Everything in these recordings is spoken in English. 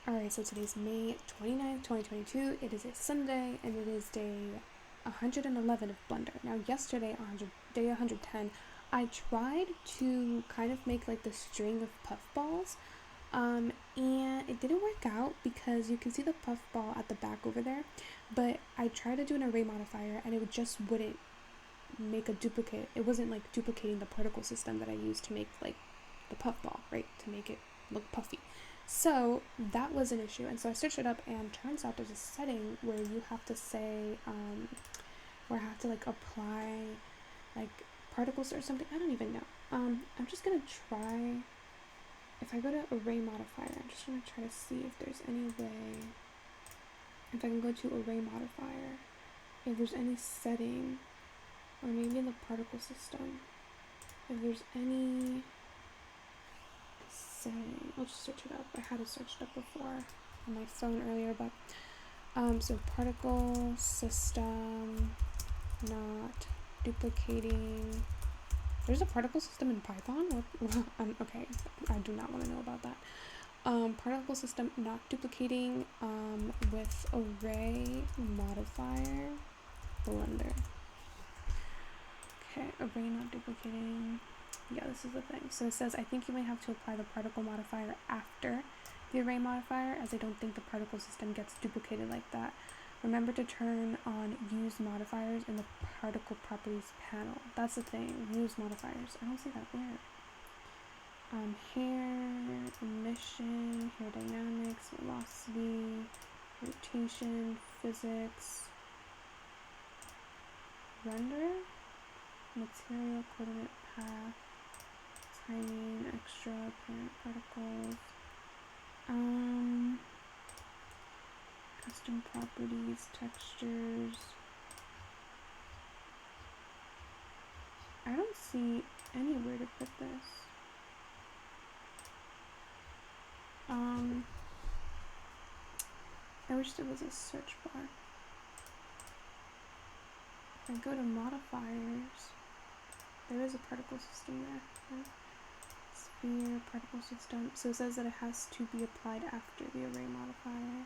Alright, so today's May 29th, 2022. It is a Sunday, and it is day 111 of Blender. Now, yesterday, day 110, I tried to kind of make like the string of puffballs, and it didn't work out because you can see the puffball at the back over there, but I tried to do an array modifier, and it just wouldn't make a duplicate. It wasn't like duplicating the particle system that I used to make like the puffball, right, to make it look puffy. So that was an issue, and so I searched it up, and turns out there's a setting where you have to say, where I have to like apply like particles or something. I don't even know. I'm just gonna try. If I go to array modifier, I'm just gonna try to see if there's any way. If I can go to array modifier, if there's any setting, or maybe in the particle system, if there's any setting. I'll just search it up. I had to search it up before on my phone earlier, but so particle system not duplicating. There's a particle system in Python? Okay, I do not want to know about that. Particle system not duplicating with array modifier Blender. Okay, array not duplicating. Yeah, this is the thing. So it says, I think you may have to apply the particle modifier after the array modifier, as I don't think the particle system gets duplicated like that. Remember to turn on use modifiers in the particle properties panel. That's the thing, use modifiers. I don't see that where. Hair, emission, hair dynamics, velocity, rotation, physics, render, material, coordinate path, timing, extra, parent particles, custom properties, textures. I don't see anywhere to put this. I wish there was a search bar. If I go to modifiers, there is a particle system there. Right? Sphere, particle system. So it says that it has to be applied after the array modifier.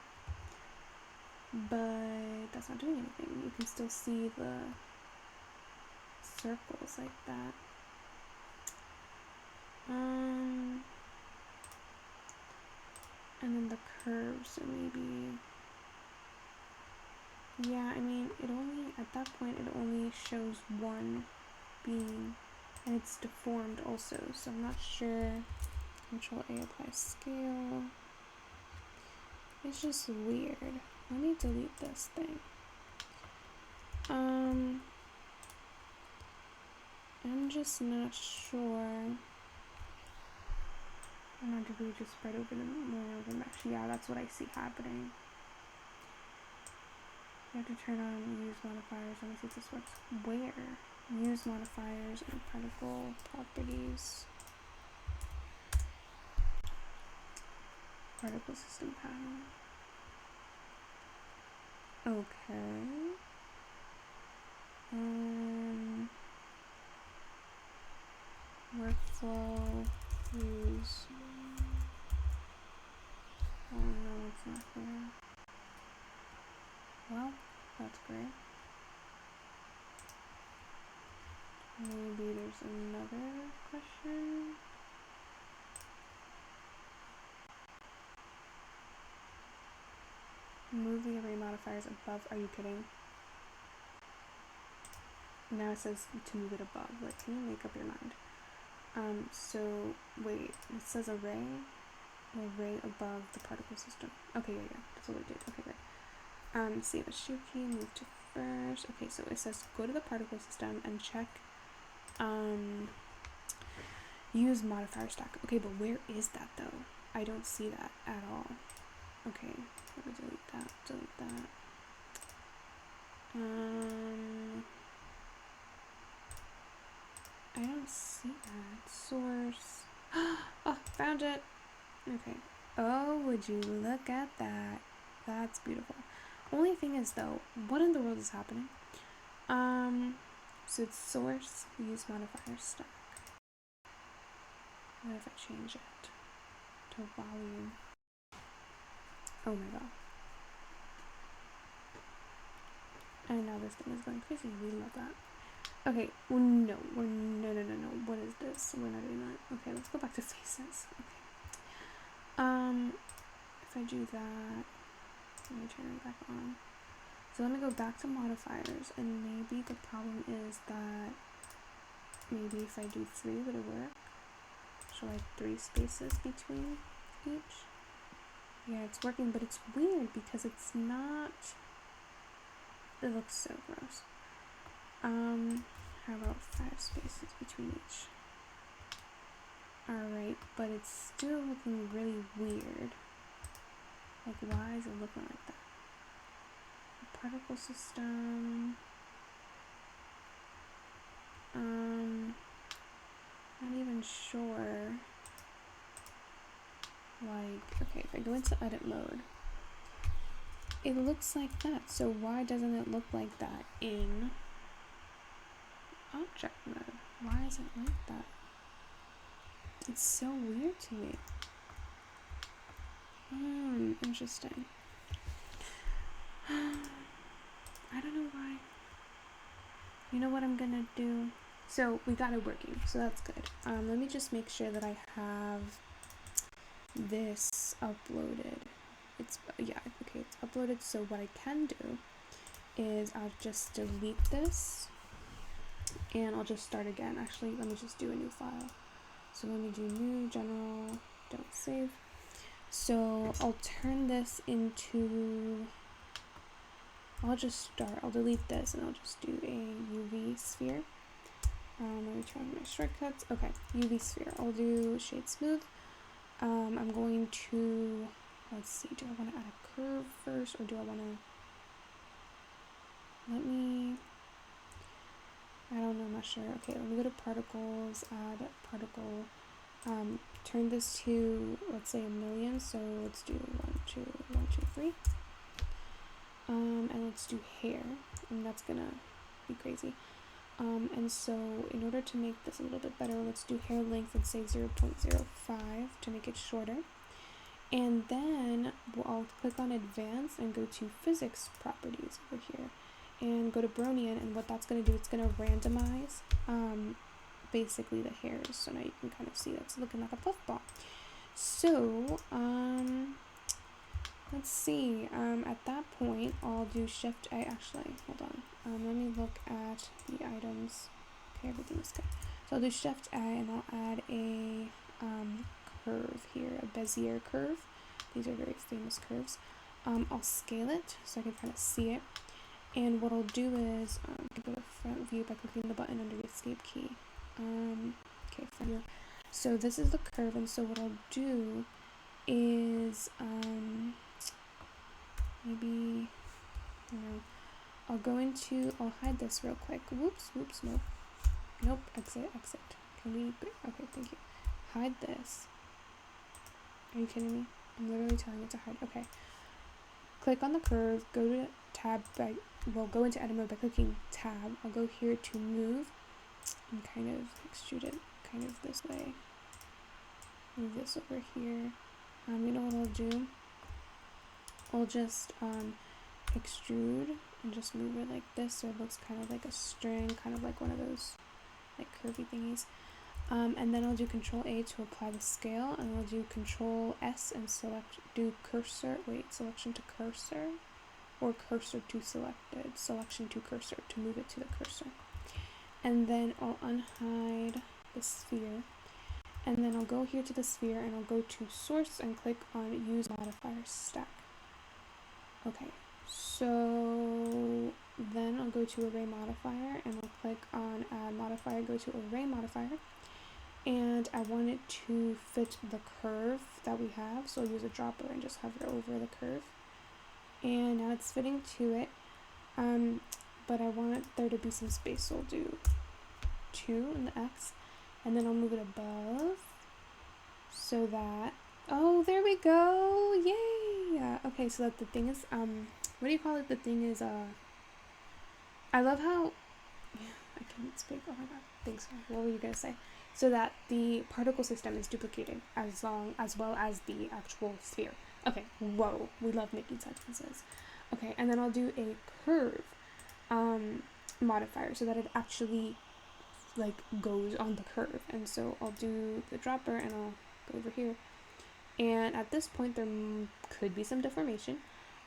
But that's not doing anything. You can still see the circles like that. And then the curves, so maybe. Yeah, I mean, it only, at that point, it only shows one being, and it's deformed also, so I'm not sure. Control A, apply scale. It's just weird. Let me delete this thing. I'm just not sure. I'm not sure if we just spread over the more of the mesh. Yeah, that's what I see happening. You have to turn on use modifiers. Let me see if this works. Where? Use modifiers and particle properties. Particle system panel. Okay. Workflow. Use. Oh no, it's not there. Well, that's great. Maybe there's another question. Move the array modifiers above. Are you kidding? Now it says to move it above. Like, can you make up your mind? So wait, it says array above the particle system. Okay, yeah, that's what it did. Okay, great. Save as shoe key, move to first. Okay, so it says go to the particle system and check use modifier stack. Okay, but where is that though? I don't see that at all. Okay, let me delete that. I don't see that. Source. Oh, found it. Okay. Oh, would you look at that? That's beautiful. Only thing is though, what in the world is happening? So it's source, use modifier stack. What if I change it to volume? Oh my god. And now this thing is going crazy. We love that. Okay, well, no. No. What is this? We're not doing that. Okay, let's go back to faces. Okay. If I do that, let me turn it back on. So let me go back to modifiers, and maybe the problem is that maybe if I do 3, would it work? So like 3 spaces between each? Yeah, it's working, but it's weird because it's not. It looks so gross. How about 5 spaces between each? Alright, but it's still looking really weird. Like, why is it looking like that? The particle system. Not even sure. Like, okay, if I go into edit mode, it looks like that. So why doesn't it look like that in object mode? Why is it like that? It's so weird to me. Interesting. I don't know why. You know what I'm gonna do? So we got it working, so that's good. Let me just make sure that I have this uploaded. It's uploaded. So what I can do is I'll just delete this and I'll just start again. Actually, let me just do a new file. So let me do new, general, don't save. So I'll turn this into, I'll delete this and I'll just do a UV sphere. Let me turn on my shortcuts. Okay, UV sphere. I'll do shade smooth. I'm going to, let's see, do I want to add a curve first or do I want to, I don't know, I'm not sure. Okay, let me go to particles, add particle, turn this to, let's say 1,000,000, so let's do 1, 2, 1, 2, 3. And let's do hair, and that's gonna be crazy. And so in order to make this a little bit better, let's do hair length and say 0.05 to make it shorter. And then I'll click on advanced and go to physics properties over here and go to Brownian, and what that's going to do, it's going to randomize basically the hairs. So now you can kind of see that's looking like a puffball. So let's see, at that point I'll do shift A. Actually, hold on, let me look at the items. Okay, everything is good. So I'll do shift A and I'll add a curve here, a Bezier curve. These are very famous curves. I'll scale it so I can kind of see it, and what I'll do is go to front view by clicking the button under the escape key. Okay, front view. So this is the curve, and so what I'll do is maybe, I'll hide this real quick. Whoops, nope, exit. Can we, okay, thank you. Hide this. Are you kidding me? I'm literally telling it to hide. Okay. Click on the curve, go to tab go into edit mode by clicking tab. I'll go here to move and kind of extrude it kind of this way. Move this over here. You know what I'll do? I'll just extrude and just move it like this so it looks kind of like a string, kind of like one of those like curvy thingies. And then I'll do Control A to apply the scale, and I'll do Control S and selection to cursor, or cursor to selected, selection to cursor to move it to the cursor. And then I'll unhide the sphere, and then I'll go here to the sphere and I'll go to source and click on use modifier stack. Okay, so then I'll go to array modifier and I'll click on add modifier, go to array modifier, and I want it to fit the curve that we have, so I'll use a dropper and just hover over the curve, and now it's fitting to it, but I want there to be some space, so I'll do 2 in the X, and then I'll move it above so that, oh, there we go, yay! Okay, so that the thing is, what do you call it? The thing is, I love how, I can't speak, oh my god, thanks, what were you gonna say? So that the particle system is duplicated as well as the actual sphere. Okay, whoa, we love making sentences. Okay, and then I'll do a curve modifier so that it actually like goes on the curve. And so I'll do the dropper and I'll go over here. And at this point there could be some deformation.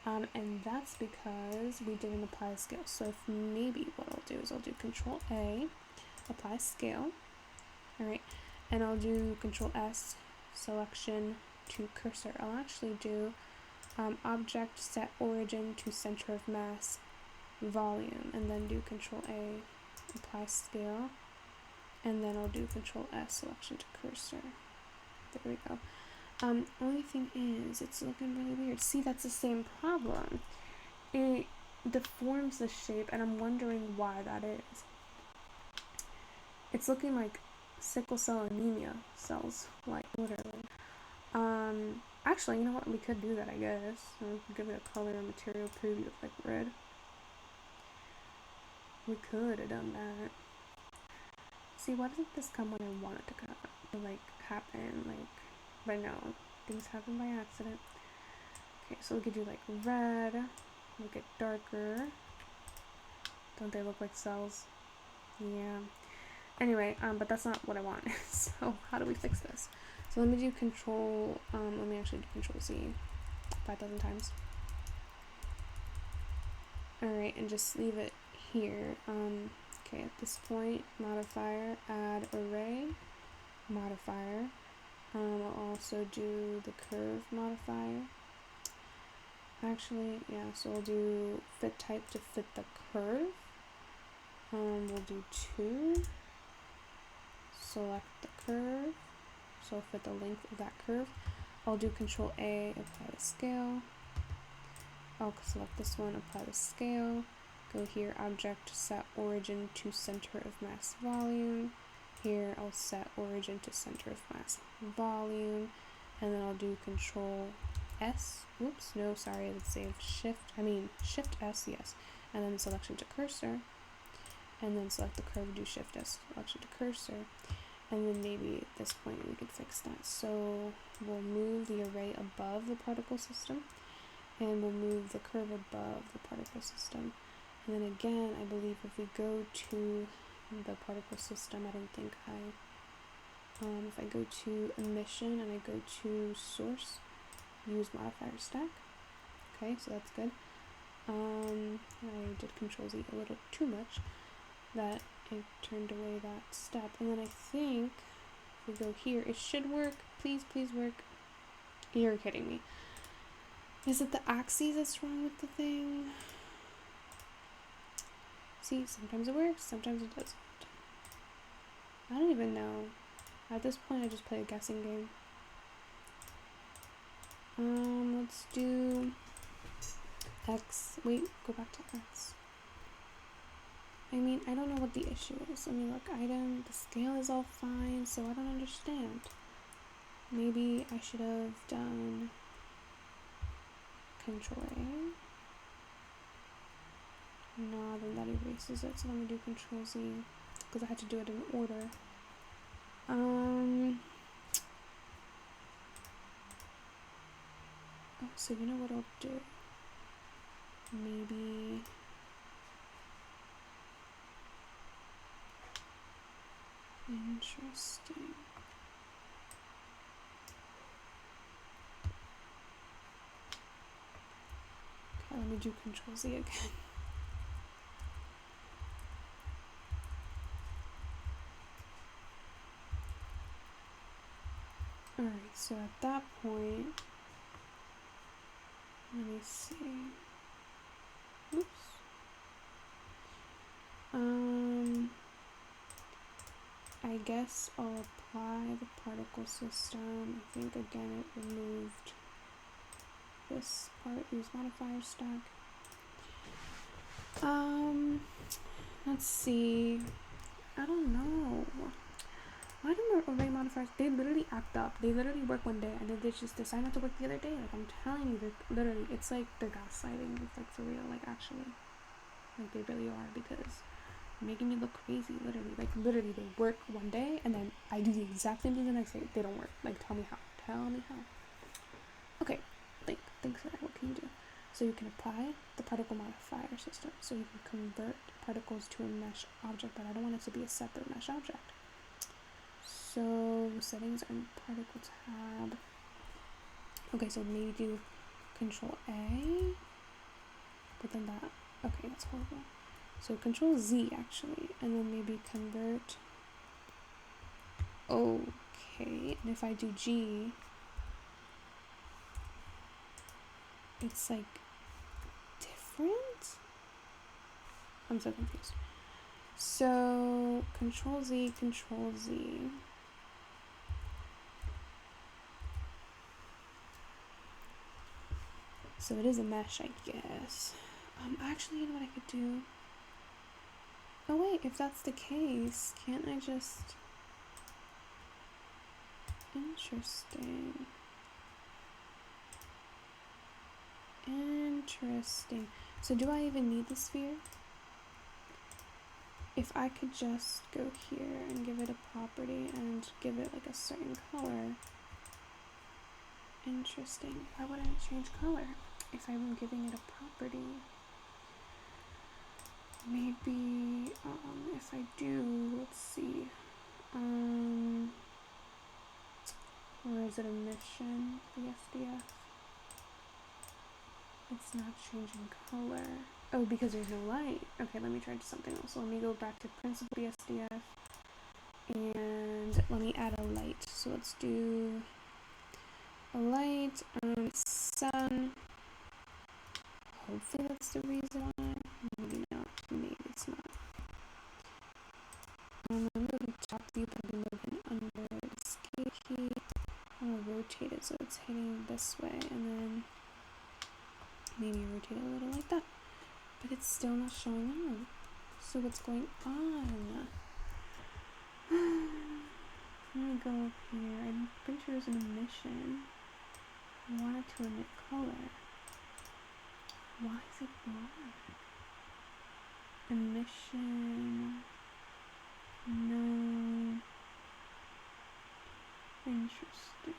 And that's because we didn't apply a scale. So if maybe what I'll do is I'll do Control A, apply scale. All right, and I'll do Control S, selection to cursor. I'll actually do object set origin to center of mass volume, and then do Control A, apply scale, and then I'll do Control S, selection to cursor. There we go. Only thing is, it's looking really weird. See, that's the same problem. It deforms the shape, and I'm wondering why that is. It's looking like sickle cell anemia cells, like literally. Actually, you know what? We could do that, I guess. We could give it a color and material preview of like red. We could have done that. See, why doesn't this come when I want it to come? Or like happen, like, but no, things happen by accident. Okay, so we could do like red, make it darker. Don't they look like cells? Yeah. Anyway, but that's not what I want. So how do we fix this? So let me do control, let me actually do Control Z 5,000 times. Alright, and just leave it here. Okay, at this point, modifier, add array, modifier. I'll also do the curve modifier. Actually, yeah, so I'll do fit type to fit the curve. We'll do 2. Select the curve, so I'll fit the length of that curve. I'll do Control A, apply the scale. I'll select this one, apply the scale. Go here, object, set origin to center of mass volume. Here I'll set origin to center of mass volume, and then I'll do Control S. Oops, no, sorry, let's save Shift S, yes, and then selection to cursor. And then select the curve, do Shift S, selection to cursor, and then maybe at this point we could fix that. So we'll move the array above the particle system, and we'll move the curve above the particle system. And then again, I believe if we go to the particle system, I don't think if I go to emission and I go to source, use modifier stack. Okay, so that's good. I did Control Z a little too much, that it turned away that step. And then I think if we go here, it should work. Please work. You're kidding me. Is it the axes that's wrong with the thing? See, sometimes it works, sometimes it doesn't. I don't even know. At this point, I just play a guessing game. Let's do X. Wait, go back to X. I mean, I don't know what the issue is. Let me look. Item, the scale is all fine, so I don't understand. Maybe I should have done Control A. No, then that erases it, so let me do Control Z, because I had to do it in order. Oh, so you know what I'll do? Maybe... Interesting. Okay, let me do Control Z again. Alright, so at that point, let me see. Oops. I guess I'll apply the particle system. I think again it removed this part, use modifier stack. Let's see. I don't know. Why do array modifiers, they literally act up. They literally work one day and then they just decide not to work the other day. Like, I'm telling you, they're literally, it's like they're gaslighting. It's like for real, like actually. Like they really are, because making me look crazy, literally. Like literally they work one day and then I do the exact same thing the next day. They don't work. Like tell me how. Okay, So you can apply the particle modifier system. So you can convert particles to a mesh object, but I don't want it to be a separate mesh object. So settings and particle tab. Okay, so maybe do Control A, but then that, okay, that's horrible. So Control Z actually, and then maybe convert. Okay, and if I do G, it's like different? I'm so confused. So Control Z, Control Z. So it is a mesh, I guess. Actually, you know what I could do? Oh wait, if that's the case, can't I just... Interesting. Interesting. So do I even need the sphere? If I could just go here and give it a property and give it like a certain color. Interesting. Why wouldn't it change color if I'm giving it a property? Maybe if I do, let's see. Or is it emission, the SDF? It's not changing color. Oh, because there's no light. Okay, let me try something else. So let me go back to principal BSDF and let me add a light. So let's do a light, sun. Hopefully that's the reason why. Maybe not. Maybe it's not. I'm moving top view, but I'm moving under the escape key. I'm gonna rotate it so it's hitting this way, and then maybe rotate it a little like that. But it's still not showing up. So what's going on? Let me go up here. I'm pretty sure there's an emission. I want it to emit color. Why is it black? Emission. No. Interesting.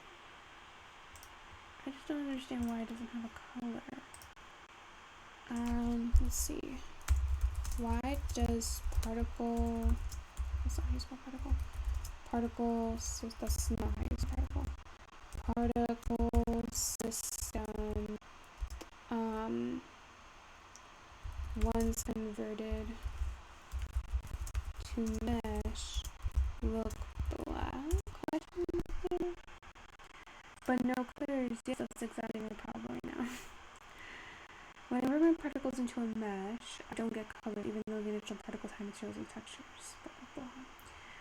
I just don't understand why it doesn't have a color. Let's see. Why does particle... That's not how you spell particle. Particle... So that's not how you spell particle. Particle system... once converted to mesh look black? But no clears. Yes, that's exactly my problem right now. Whenever my particles into a mesh, I don't get color even though the initial particle time shows and textures. Blah, blah, blah.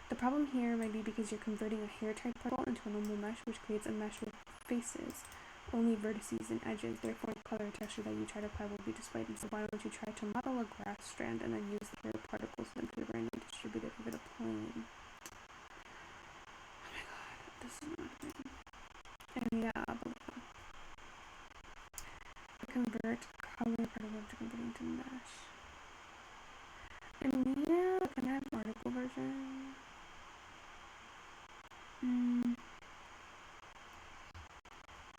The problem here might be because you're converting a hair-type particle into a normal mesh, which creates a mesh with faces, only vertices and edges. Therefore, the color texture that you try to apply will be displayed. So why don't you try to model a grass strand and then use the hair particles to be randomly distributed over the plane? Oh my god, this is not good. And yeah, convert color particle to convert into mesh. And yeah, can I have an article version?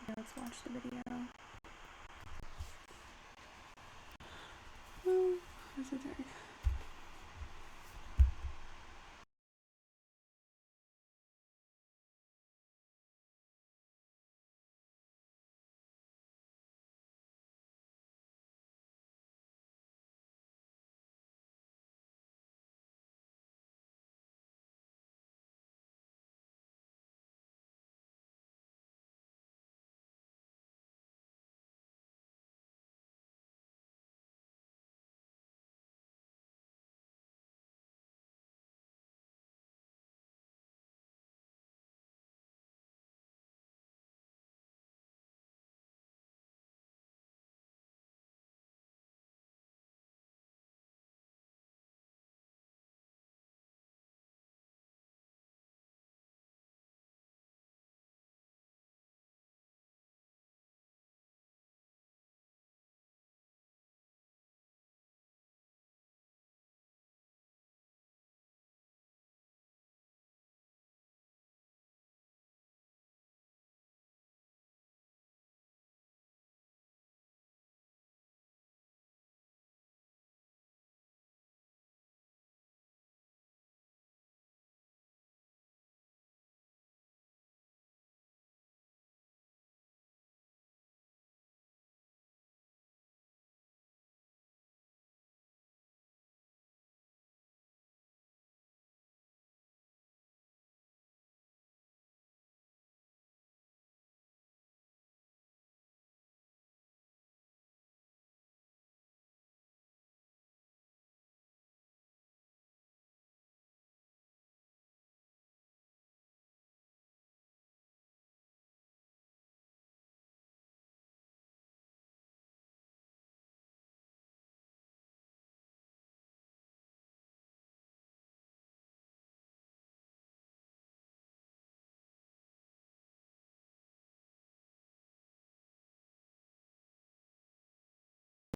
Yeah, let's watch the video. I'm so tired.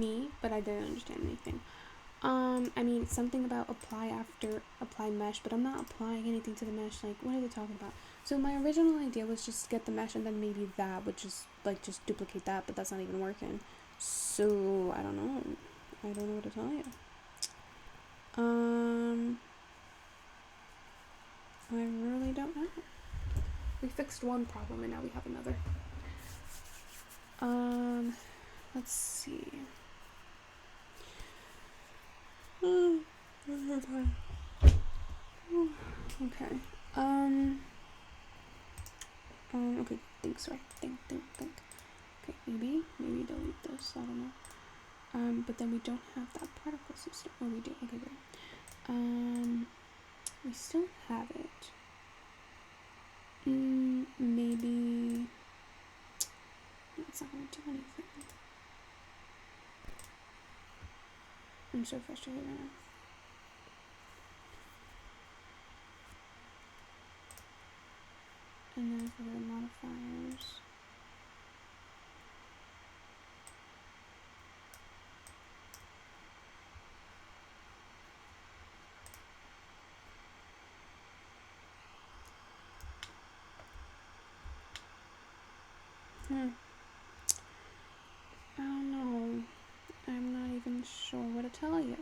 me, but I didn't understand anything. I mean, something about apply after apply mesh, but I'm not applying anything to the mesh. Like, what are they talking about? So my original idea was just get the mesh and then maybe that would just, like, just duplicate that, but that's not even working. So, I don't know. I don't know what to tell you. I really don't know. We fixed one problem and now we have another. Let's see. Okay. Okay, think, sorry. Think. Okay, maybe delete this, I don't know. But then we don't have that particle system. Oh, we do. Okay, great. We still have it. Maybe it's not gonna do anything. I'm so frustrated right now. And then for the modifiers. I don't know. I'm not even sure what to tell you.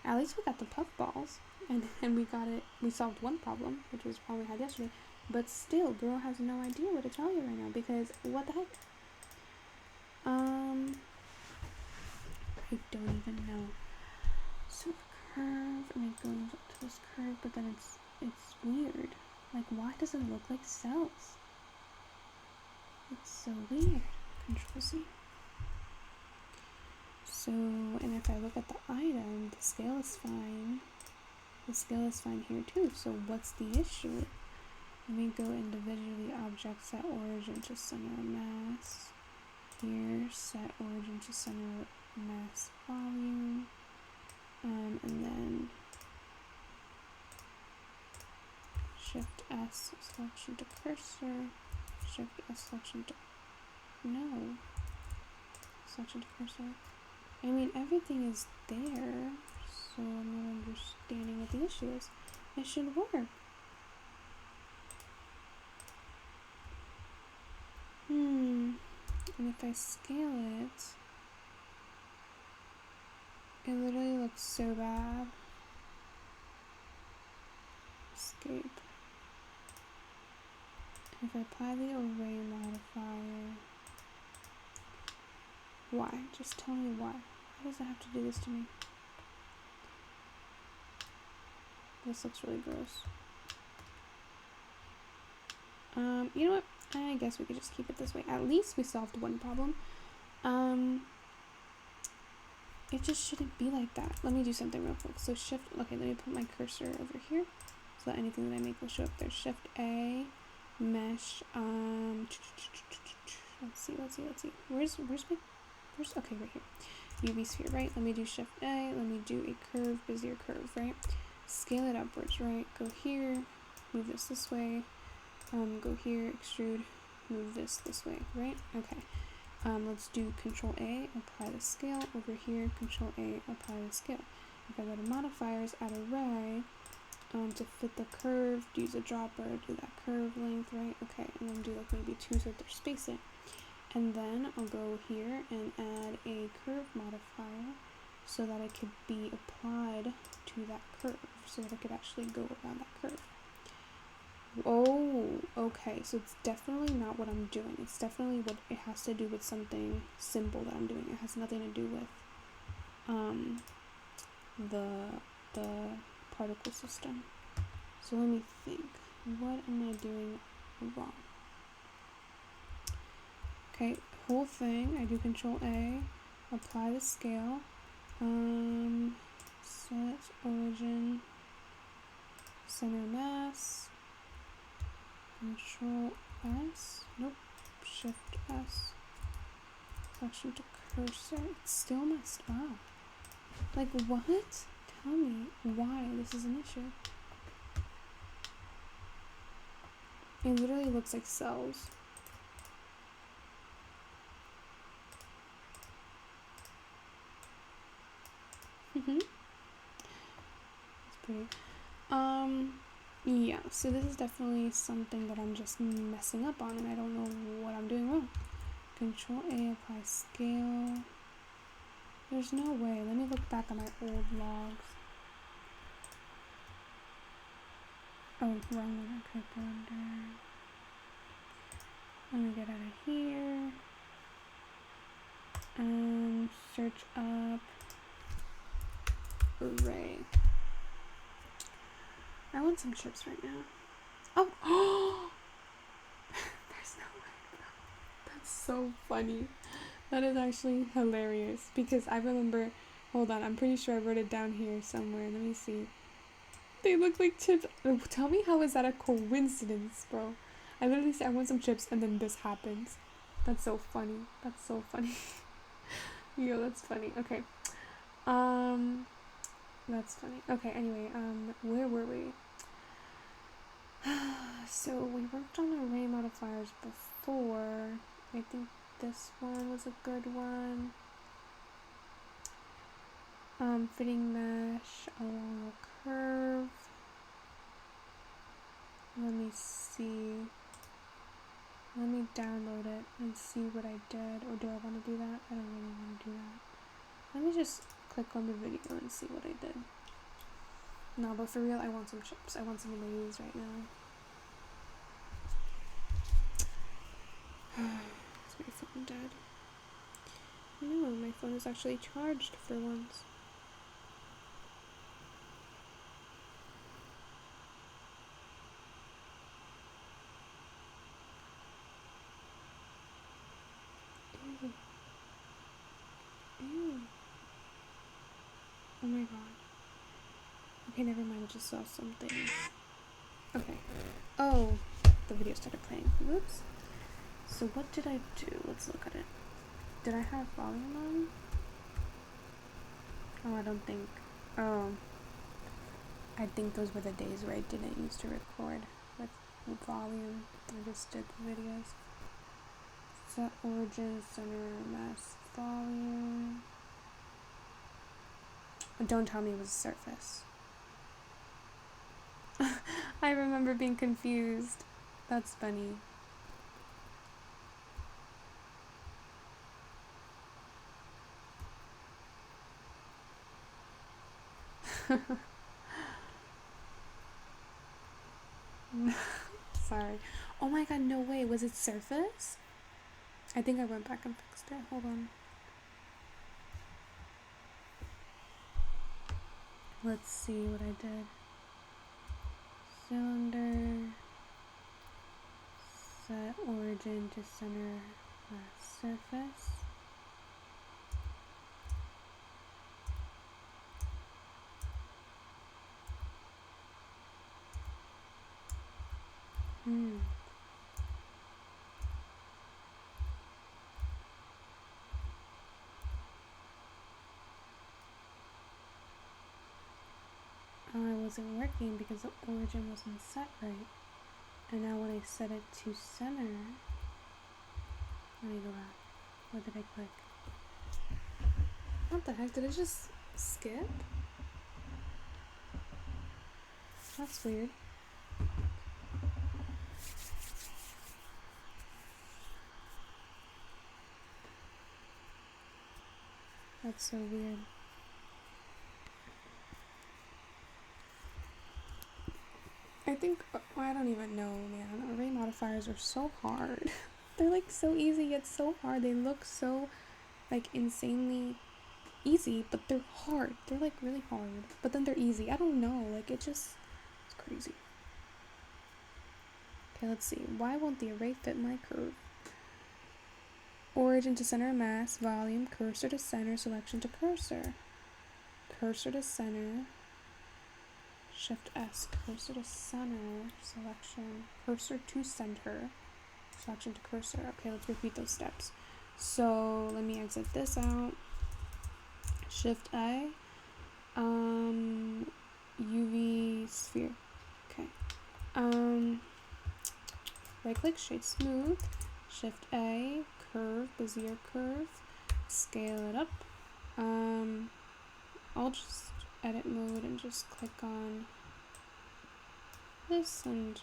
At least we got the puffballs, and we got it. We solved one problem, which was the problem we had yesterday. But still, girl has no idea what to tell you right now because what the heck? I don't even know. So the curve, and it goes up to this curve, but then it's weird. Like, why does it look like cells? It's so weird. Control C. So, and if I look at the item, the scale is fine. The scale is fine here too. So what's the issue? Let me go individually object set origin to center of mass. Here, set origin to center of mass volume. And then Shift S selection to cursor. Shift S selection to selection to cursor. I mean, everything is there, so I'm not understanding what the issue is. It should work. And if I scale it, it literally looks so bad. Escape. If I apply the array modifier, why? Just tell me why. Why does it have to do this to me? This looks really gross. You know what? I guess we could just keep it this way. At least we solved one problem. It just shouldn't be like that. Let me do something real quick. So shift, okay, let me put my cursor over here so that anything that I make will show up there. Shift A, mesh, let's see. Where's okay, right here. UV sphere, right? Let me do shift A, let me do a curve, Bezier curve, right? Scale it upwards, right? Go here, move this way, go here, extrude, move this way, right? Okay. Let's do Control A, apply the scale. Over here, Control A, apply the scale. If I go to modifiers, add array, to fit the curve, use a dropper, do that curve length, right? Okay, and then do like maybe 2 so they're spacing. And then I'll go here and add a curve modifier so that it could be applied to that curve, so that it could actually go around that curve. Oh, okay, so it's definitely not what I'm doing. It's definitely what it has to do with something simple that I'm doing. It has nothing to do with the particle system. So let me think. What am I doing wrong? Okay, whole thing, I do Control A, apply the scale, set origin, center mass, Control S, nope, Shift S, selection to cursor. It's still messed up. Like, what? Tell me why this is an issue. It literally looks like cells. pretty. Yeah, so this is definitely something that I'm just messing up on and I don't know what I'm doing wrong. Control A, apply scale. There's no way. Let me look back at my old logs. Oh, wrong one. Okay, Blender. Let me get out of here. Search up array. I want some chips right now. Oh, there's no way. That's so funny. That is actually hilarious because I remember. Hold on, I'm pretty sure I wrote it down here somewhere. Let me see. They look like chips. Tell me how is that a coincidence, bro? I literally said I want some chips and then this happens. That's so funny. That's so funny. Yo, that's funny. Okay. That's funny. Okay, anyway, where were we? So we worked on array modifiers before. I think this one was a good one. Fitting mesh along a curve. Let me see. Let me download it and see what I did. Or do I want to do that? I don't really want to do that. Let me just click on the video and see what I did. No, but for real, I want some chips. I want some Lay's right now. Is my phone dead? No, my phone is actually charged for once. Ew. Ew. Oh my god. Okay, never mind. I just saw something. Okay. Oh, the video started playing. Whoops. So what did I do? Let's look at it. Did I have volume on? Oh, I don't think. Oh. I think those were the days where I didn't used to record with volume. I just did the videos. Set origin, center, mask, volume. Don't tell me it was surface. I remember being confused. That's funny. Sorry. Oh my god, no way. Was it surface? I think I went back and fixed it. Hold on. Let's see what I did. Cylinder. Set origin to center surface. Oh, it wasn't working because the origin wasn't set right. And now when I set it to center, let me go back. What did I click? What the heck? Did it just skip? That's weird. That's so weird. I think, I don't even know, man. Array modifiers are so hard. They're like so easy yet so hard. They look so like insanely easy, but they're hard. They're like really hard, but then they're easy. I don't know. Like it's crazy. Okay, let's see. Why won't the array fit my curve? Origin to center, mass, volume, cursor to center, selection to cursor. Cursor to center. Shift S, cursor to center, selection, cursor to center, selection to cursor. Okay, let's repeat those steps. So let me exit this out. Shift A, UV sphere. Okay. Right click, shade smooth. Shift A, curve, Bezier curve. Scale it up. I'll just edit mode and just click on this and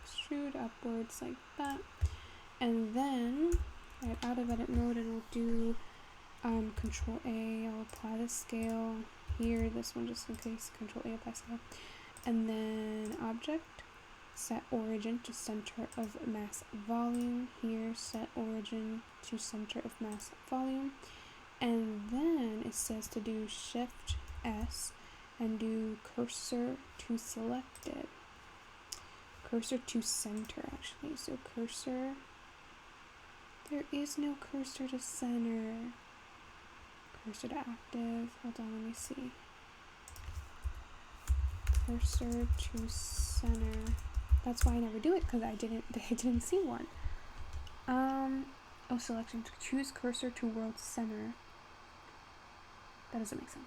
extrude upwards like that. And then right out of edit mode, and we'll do Control A. I'll apply the scale here. This one just in case. Control A, apply scale. And then object, set origin to center of mass volume. Here, set origin to center of mass volume. And then it says to do Shift S and do cursor to selected. Cursor to center, actually. So cursor. There is no cursor to center. Cursor to active. Hold on, let me see. Cursor to center. That's why I never do it, because I didn't see one. Oh, selection to choose cursor to world center. That doesn't make sense.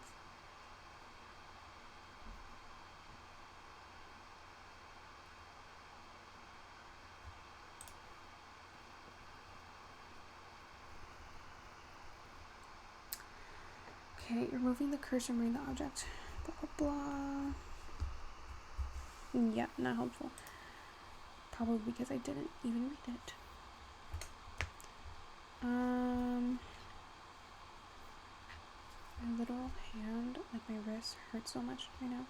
Okay, removing the cursor, moving the object. Blah, blah, blah. Yeah, not helpful. Probably because I didn't even read it. My little hand, like my wrist, hurts so much right now.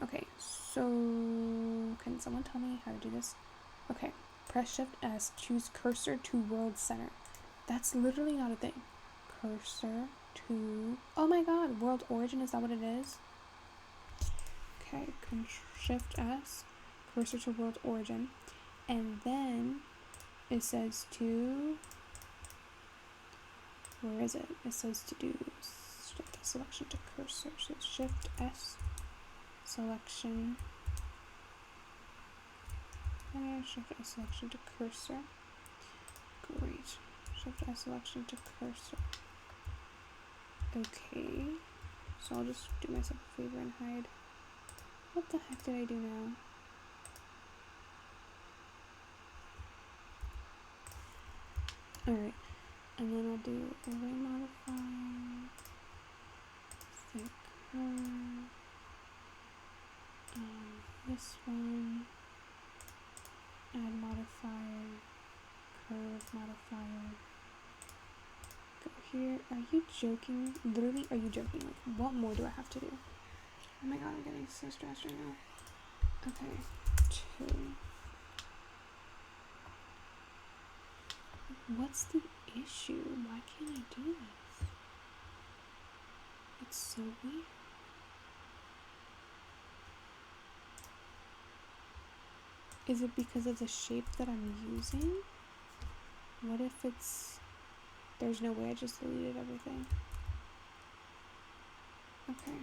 Okay, so can someone tell me how to do this? Okay, press Shift S, choose cursor to world center. That's literally not a thing. Cursor to, oh my god, world origin, is that what it is? Okay, Shift S, cursor to world origin, and then it says to, where is it? It says to do Shift S selection to cursor, so Shift S selection, Shift S selection to cursor, great, Shift S selection to cursor. Okay, so I'll just do myself a favor and hide. What the heck did I do now? Alright, and then I'll do array modify, thick curve, this one, add modifier, curve modifier, go here. Are you joking? Literally, are you joking? Like, what more do I have to do? Oh my god, I'm getting so stressed right now. Okay, 2. What's the issue? Why can't I do this? It's so weird. Is it because of the shape that I'm using? What if it's... There's no way I just deleted everything. Okay.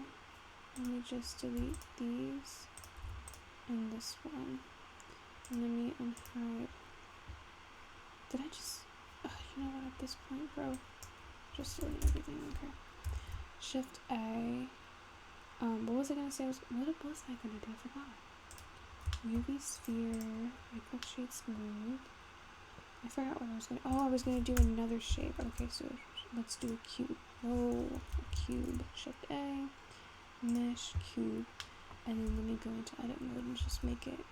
Let me just delete these. And this one. And let me unhide. Did I just... you know what, at this point, bro? Just delete everything, okay. Shift A. What was I gonna say? What was I gonna do? I forgot. UV sphere, make shade smooth. I forgot what I was gonna, I was gonna do another shape. Okay, so let's do a cube. Oh, a cube. Shift A, mesh, cube, and then let me go into edit mode and just make it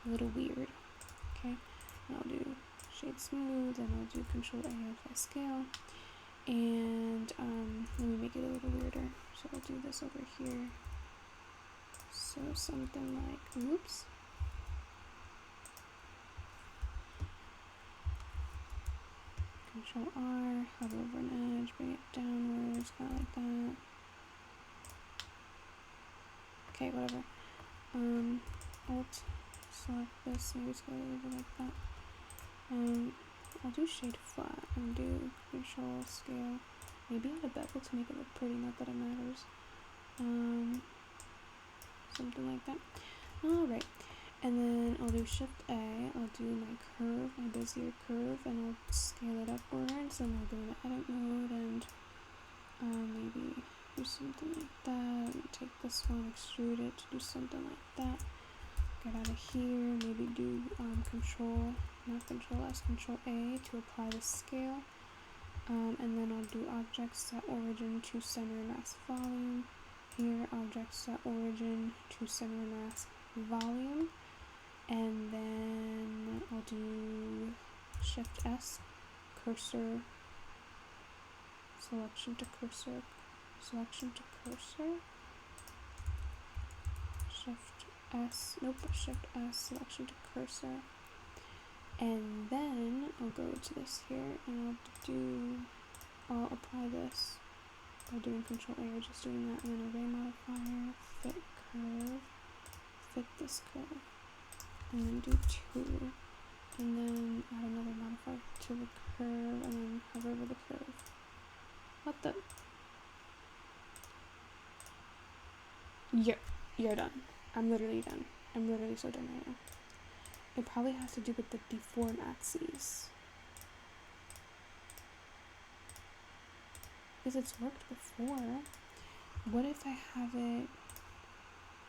a little weird. Okay, and I'll do shade smooth, and I'll do Control A, apply scale, and let me make it a little weirder. So I'll do this over here. So something like, oops. Control R, hover over an edge, bring it downwards, kind of like that. Okay, whatever. Alt, select this, maybe it's go over like that. I'll do shade flat and do control scale. Maybe add a bevel to make it look pretty, not that it matters. Something like that. Alright, and then I'll do Shift A, I'll do my curve, my Bezier curve, and I'll scale it upwards, and I'll go into edit mode, and maybe do something like that, and take this one, extrude it to do something like that, get out of here, maybe do Control S, Control A to apply the scale, And then I'll do objects set origin to center mass volume. Here, object set origin to center mass volume. And then I'll do Shift S, cursor, selection to cursor, selection to cursor, Shift S, Shift S, selection to cursor. And then I'll go to this here and I'll apply this by doing Control A, just doing that, and then array modifier, fit curve, fit this curve, and then do 2, and then add another modifier to the curve, and then hover over the curve. What the? You're done. I'm literally done. I'm literally so done right now. It probably has to do with the deform axes. Because it's worked before. What if I have it,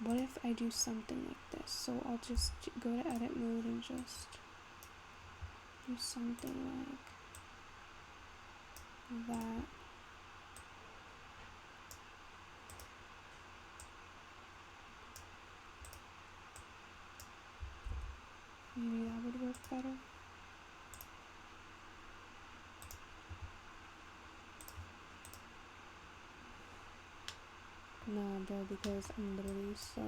what if I do something like this? So I'll just go to edit mode and just do something like that. Maybe that would work better. No, bro, because I'm literally so